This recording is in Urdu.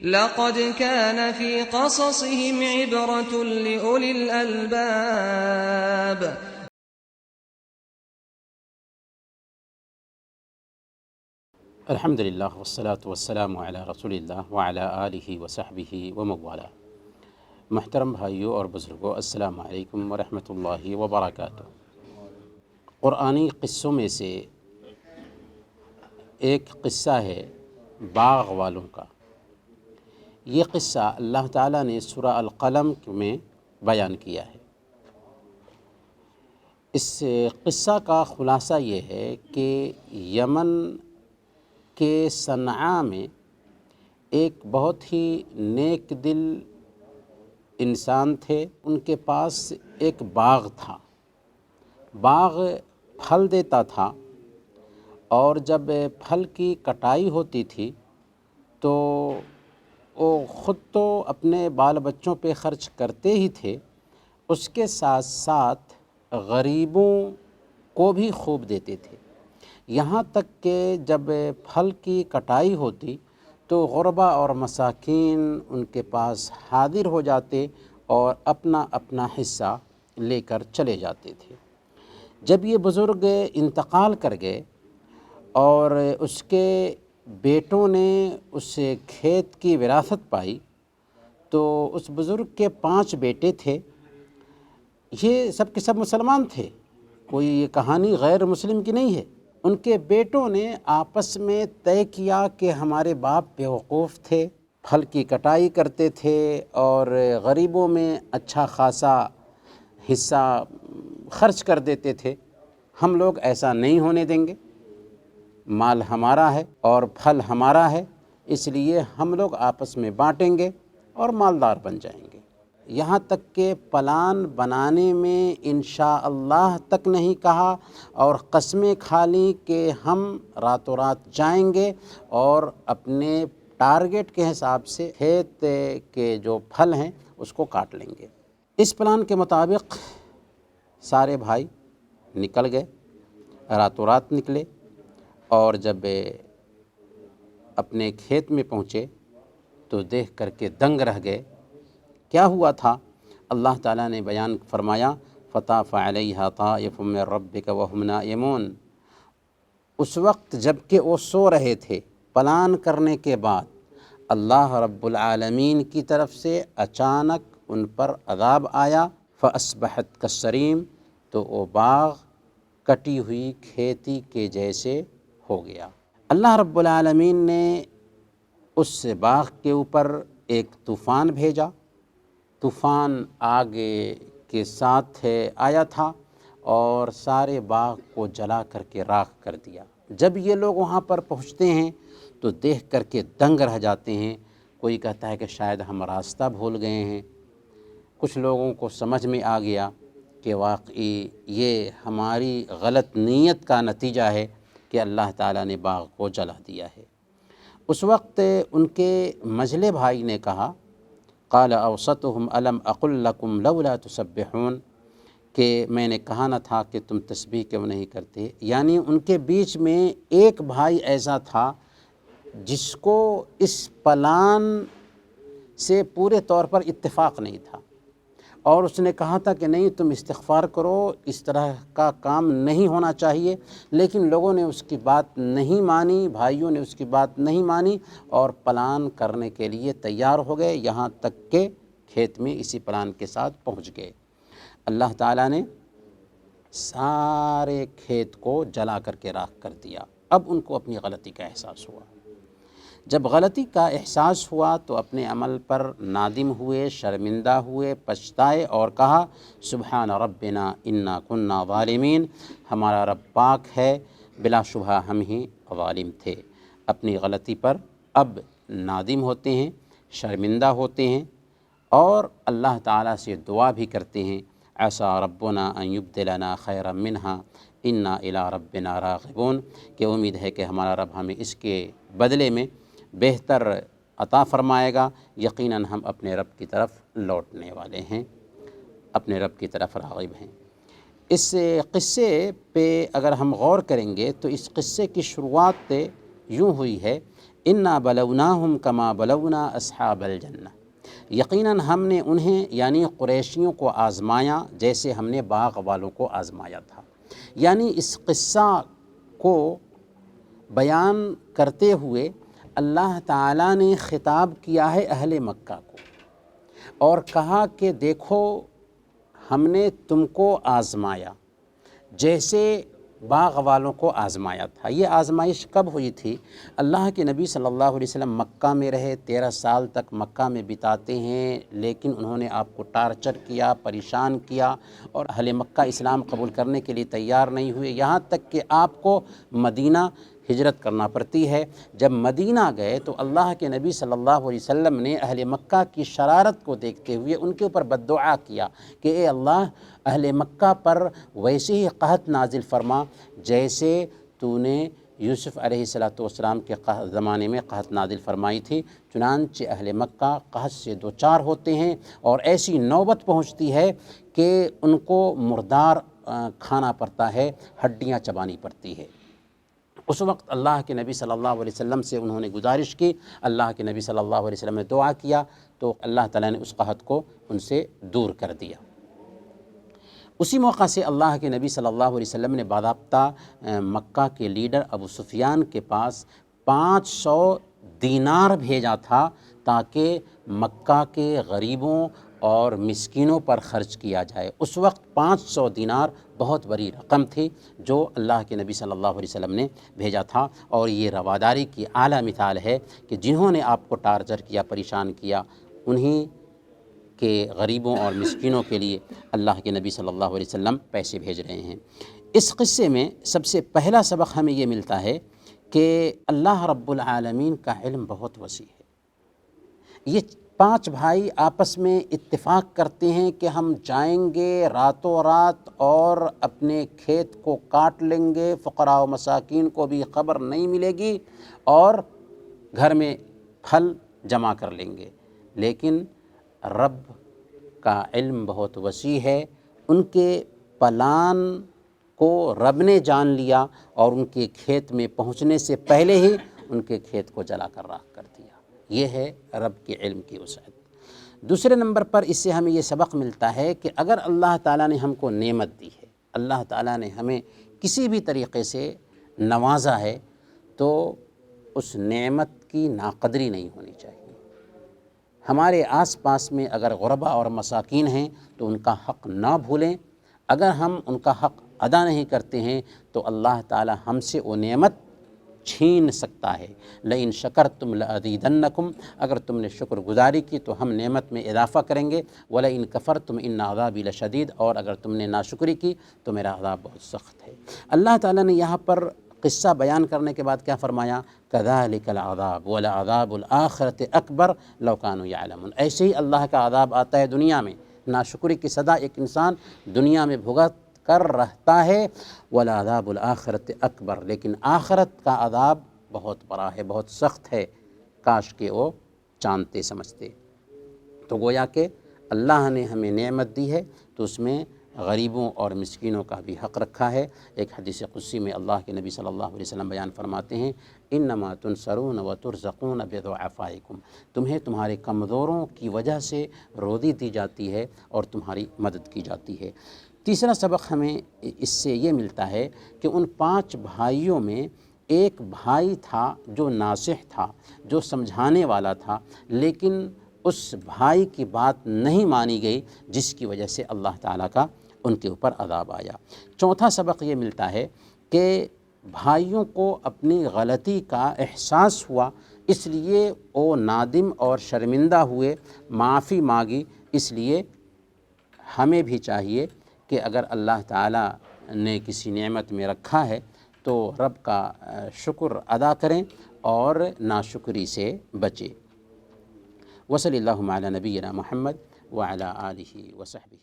لقد كان في قصصهم عبرة لأولي الألباب. الحمد للہ والصلاة والسلام علی رسول اللہ وعلی آلہ وصحبہ وموالا۔ محترم بھائیوں اور بزرگوں، السلام علیکم ورحمۃ اللہ وبرکاتہ۔ قرآنی قصوں میں سے ایک قصہ ہے باغ والوں کا۔ یہ قصہ اللہ تعالیٰ نے سورہ القلم میں بیان کیا ہے۔ اس قصہ کا خلاصہ یہ ہے کہ یمن کہ صنعاء میں ایک بہت ہی نیک دل انسان تھے۔ ان کے پاس ایک باغ تھا۔ باغ پھل دیتا تھا، اور جب پھل کی کٹائی ہوتی تھی تو وہ خود تو اپنے بال بچوں پہ خرچ کرتے ہی تھے، اس کے ساتھ ساتھ غریبوں کو بھی خوب دیتے تھے۔ یہاں تک کہ جب پھل کی کٹائی ہوتی تو غربا اور مساکین ان کے پاس حاضر ہو جاتے اور اپنا اپنا حصہ لے کر چلے جاتے تھے۔ جب یہ بزرگ انتقال کر گئے اور اس کے بیٹوں نے اس کھیت کی وراثت پائی، تو اس بزرگ کے 5 بیٹے تھے۔ یہ سب کے سب مسلمان تھے، کوئی یہ کہانی غیر مسلم کی نہیں ہے۔ ان کے بیٹوں نے آپس میں طے کیا کہ ہمارے باپ بیوقوف تھے، پھل کی کٹائی کرتے تھے اور غریبوں میں اچھا خاصا حصہ خرچ کر دیتے تھے۔ ہم لوگ ایسا نہیں ہونے دیں گے، مال ہمارا ہے اور پھل ہمارا ہے، اس لیے ہم لوگ آپس میں بانٹیں گے اور مالدار بن جائیں گے۔ یہاں تک کہ پلان بنانے میں انشاءاللہ تک نہیں کہا، اور قسمیں کھا لیں کہ ہم راتوں رات جائیں گے اور اپنے ٹارگٹ کے حساب سے کھیت کے جو پھل ہیں اس کو کاٹ لیں گے۔ اس پلان کے مطابق سارے بھائی نکل گئے، راتوں رات نکلے، اور جب اپنے کھیت میں پہنچے تو دیکھ کر کے دنگ رہ گئے۔ کیا ہوا تھا؟ اللہ تعالیٰ نے بیان فرمایا، فطاف علیہا طائف من ربک وہم نائمون۔ اس وقت جب کہ وہ سو رہے تھے، پلان کرنے کے بعد اللہ رب العالمین کی طرف سے اچانک ان پر عذاب آیا، فاصبحت کالصریم، تو وہ باغ کٹی ہوئی کھیتی کے جیسے ہو گیا۔ اللہ رب العالمین نے اس باغ کے اوپر ایک طوفان بھیجا۔ طوفان آگ کے ساتھ آیا تھا اور سارے باغ کو جلا کر کے راکھ کر دیا۔ جب یہ لوگ وہاں پر پہنچتے ہیں تو دیکھ کر کے دنگ رہ جاتے ہیں۔ کوئی کہتا ہے کہ شاید ہم راستہ بھول گئے ہیں۔ کچھ لوگوں کو سمجھ میں آ گیا کہ واقعی یہ ہماری غلط نیت کا نتیجہ ہے کہ اللہ تعالیٰ نے باغ کو جلا دیا ہے۔ اس وقت ان کے مجلے بھائی نے کہا، قال اوسطهم الم اقل لکم لولا تسبحون، کہ میں نے کہا نہ تھا کہ تم تسبیح کیوں نہیں کرتے۔ یعنی ان کے بیچ میں ایک بھائی ایسا تھا جس کو اس پلان سے پورے طور پر اتفاق نہیں تھا، اور اس نے کہا تھا کہ نہیں، تم استغفار کرو، اس طرح کا کام نہیں ہونا چاہیے، لیکن لوگوں نے اس کی بات نہیں مانی، بھائیوں نے اس کی بات نہیں مانی اور پلان کرنے کے لیے تیار ہو گئے، یہاں تک کہ کھیت میں اسی پلان کے ساتھ پہنچ گئے۔ اللہ تعالیٰ نے سارے کھیت کو جلا کر کے راکھ کر دیا۔ اب ان کو اپنی غلطی کا احساس ہوا۔ جب غلطی کا احساس ہوا تو اپنے عمل پر نادم ہوئے، شرمندہ ہوئے، پچھتائے اور کہا، سبحان ربنا انا کنا ظالمین، ہمارا رب پاک ہے، بلا شبہ ہم ہی ظالم تھے۔ اپنی غلطی پر اب نادم ہوتے ہیں، شرمندہ ہوتے ہیں، اور اللہ تعالیٰ سے دعا بھی کرتے ہیں، عسیٰ ربنا ان یبدلنا خیرا منہا انا الی ربنا راغبون، کہ امید ہے کہ ہمارا رب ہمیں اس کے بدلے میں بہتر عطا فرمائے گا، یقیناً ہم اپنے رب کی طرف لوٹنے والے ہیں، اپنے رب کی طرف راغب ہیں۔ اس قصے پہ اگر ہم غور کریں گے تو اس قصے کی شروعات یوں ہوئی ہے، انا بلوناہم کما بلونا اصحاب الجنہ، یقیناً ہم نے انہیں یعنی قریشیوں کو آزمایا جیسے ہم نے باغ والوں کو آزمایا تھا۔ یعنی اس قصہ کو بیان کرتے ہوئے اللہ تعالیٰ نے خطاب کیا ہے اہل مکہ کو، اور کہا کہ دیکھو ہم نے تم کو آزمایا جیسے باغ والوں کو آزمایا تھا۔ یہ آزمائش کب ہوئی تھی؟ اللہ کے نبی صلی اللہ علیہ وسلم مکہ میں رہے، 13 سال تک مکہ میں بتاتے ہیں، لیکن انہوں نے آپ کو ٹارچر کیا، پریشان کیا، اور اہل مکہ اسلام قبول کرنے کے لیے تیار نہیں ہوئے، یہاں تک کہ آپ کو مدینہ ہجرت کرنا پڑتی ہے۔ جب مدینہ گئے تو اللہ کے نبی صلی اللہ علیہ وسلم نے اہل مکہ کی شرارت کو دیکھتے ہوئے ان کے اوپر بد دعا کیا کہ اے اللہ اہل مکہ پر ویسے ہی قحط نازل فرما جیسے تو نے یوسف علیہ السلام کے زمانے میں قحط نازل فرمائی تھی۔ چنانچہ اہل مکہ قحط سے دوچار ہوتے ہیں اور ایسی نوبت پہنچتی ہے کہ ان کو مردار کھانا پڑتا ہے، ہڈیاں چبانی پڑتی ہے۔ اس وقت اللہ کے نبی صلی اللہ علیہ وسلم سے انہوں نے گزارش کی، اللہ کے نبی صلی اللہ علیہ وسلم نے دعا کیا تو اللہ تعالیٰ نے اس قحط کو ان سے دور کر دیا۔ اسی موقع سے اللہ کے نبی صلی اللہ علیہ وسلم نے باضابطہ مکہ کے لیڈر ابو سفیان کے پاس 500 دینار بھیجا تھا تاکہ مکہ کے غریبوں اور مسکینوں پر خرچ کیا جائے۔ اس وقت 500 دینار بہت بڑی رقم تھی جو اللہ کے نبی صلی اللہ علیہ وسلم نے بھیجا تھا، اور یہ رواداری کی اعلیٰ مثال ہے کہ جنہوں نے آپ کو ٹارچر کیا، پریشان کیا، انہی کہ غریبوں اور مسکینوں کے لیے اللہ کے نبی صلی اللہ علیہ وسلم پیسے بھیج رہے ہیں۔ اس قصے میں سب سے پہلا سبق ہمیں یہ ملتا ہے کہ اللہ رب العالمین کا علم بہت وسیع ہے۔ یہ 5 بھائی آپس میں اتفاق کرتے ہیں کہ ہم جائیں گے راتوں رات اور اپنے کھیت کو کاٹ لیں گے، فقراء و مساکین کو بھی خبر نہیں ملے گی، اور گھر میں پھل جمع کر لیں گے۔ لیکن رب کا علم بہت وسیع ہے، ان کے پلان کو رب نے جان لیا اور ان کے کھیت میں پہنچنے سے پہلے ہی ان کے کھیت کو جلا کر راکھ کر دیا۔ یہ ہے رب کے علم کی وسعت۔ دوسرے نمبر پر اس سے ہمیں یہ سبق ملتا ہے کہ اگر اللہ تعالیٰ نے ہم کو نعمت دی ہے، اللہ تعالیٰ نے ہمیں کسی بھی طریقے سے نوازا ہے، تو اس نعمت کی ناقدری نہیں ہونی چاہیے۔ ہمارے آس پاس میں اگر غربا اور مساکین ہیں تو ان کا حق نہ بھولیں۔ اگر ہم ان کا حق ادا نہیں کرتے ہیں تو اللہ تعالی ہم سے وہ نعمت چھین سکتا ہے۔ لئن شکرتم لازیدنکم، اگر تم نے شکر گزاری کی تو ہم نعمت میں اضافہ کریں گے۔ ولئن کفرتم ان عذابی لشدید، اور اگر تم نے ناشکری کی تو میرا عذاب بہت سخت ہے۔ اللہ تعالیٰ نے یہاں پر قصہ بیان کرنے کے بعد کیا فرمایا؟ کذالک العذاب ولعذاب الآخرۃ اکبر لو کانوا یعلمون۔ ایسے ہی اللہ کا عذاب آتا ہے دنیا میں، ناشکری کی سزا ایک انسان دنیا میں بھگت کر رہتا ہے، ولعذاب الآخرۃ اکبر، لیکن آخرت کا عذاب بہت بڑا ہے، بہت سخت ہے، کاش کہ وہ جانتے سمجھتے۔ تو گویا کہ اللہ نے ہمیں نعمت دی ہے تو اس میں غریبوں اور مسکینوں کا بھی حق رکھا ہے۔ ایک حدیث قدسی میں اللہ کے نبی صلی اللہ علیہ وسلم بیان فرماتے ہیں، انما تنصرون وترزقون بضعفائکم، تمہیں تمہارے کمزوروں کی وجہ سے روزی دی جاتی ہے اور تمہاری مدد کی جاتی ہے۔ تیسرا سبق ہمیں اس سے یہ ملتا ہے کہ ان 5 بھائیوں میں ایک بھائی تھا جو ناصح تھا، جو سمجھانے والا تھا، لیکن اس بھائی کی بات نہیں مانی گئی، جس کی وجہ سے اللہ تعالیٰ کا ان کے اوپر عذاب آیا۔ چوتھا سبق یہ ملتا ہے کہ بھائیوں کو اپنی غلطی کا احساس ہوا، اس لیے وہ نادم اور شرمندہ ہوئے، معافی مانگی۔ اس لیے ہمیں بھی چاہیے کہ اگر اللہ تعالیٰ نے کسی نعمت میں رکھا ہے تو رب کا شکر ادا کریں اور ناشکری سے بچیں۔ وصلی اللہ علی نبینا محمد وعلی آلہ وصحبہ۔